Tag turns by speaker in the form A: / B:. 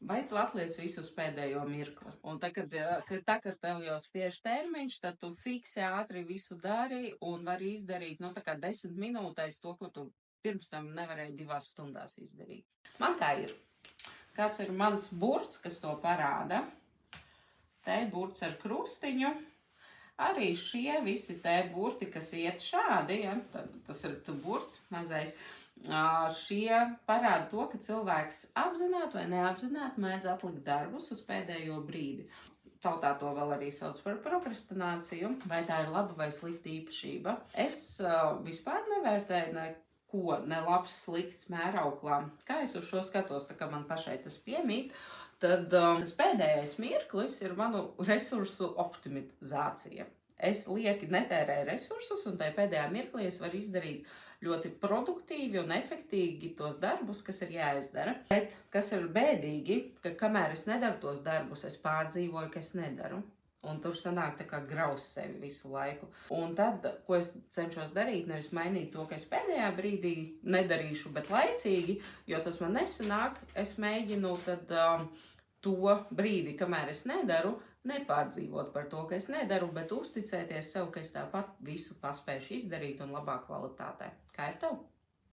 A: vai tu atliec visu uz pēdējo mirkli? Un tad, kad tev jau spiež termiņš, tad tu fiksi ātri visu dari un vari izdarīt, tā kā 10 minūtēs to, ko tu pirms tam nevarēji 2 stundās izdarīt. Man tā ir. Kāds ir mans burts, kas to parāda? Te burts ar krustiņu. Arī šie visi te burti, kas iet šādi, ja, tas ir burts mazais, šie parāda to, ka cilvēks apzināti vai neapzināti mēdz atlikt darbus uz pēdējo brīdi. Tautā to vēl arī sauc par prokrastināciju, vai tā ir laba vai slikta īpašība. Es vispār nevērtēju neko ne labs, slikts mērauklā. Kā es uz šo skatos, tā kā man pašai tas piemīt, tad tas pēdējais mirklis ir manu resursu optimizācija. Es lieki netērēju resursus, un tajā pēdējā mirklī es varu izdarīt ļoti produktīvi un efektīgi tos darbus, kas ir jāizdara. Bet, kas ir bēdīgi, ka kamēr es nedaru tos darbus, es pārdzīvoju, ka es nedaru. Un tur sanāk tā kā graus sevi visu laiku. Un tad, ko es cenšos darīt, nevis mainīt to, ka es pēdējā brīdī nedarīšu, bet laicīgi, jo tas man nesanāk, es mēģinu tad to brīdi, kamēr es nedaru, nepārdzīvot par to, ka es nedaru, bet uzticēties sev, ka es tāpat visu paspēšu izdarīt un labā kvalitātē. Kā ir tev?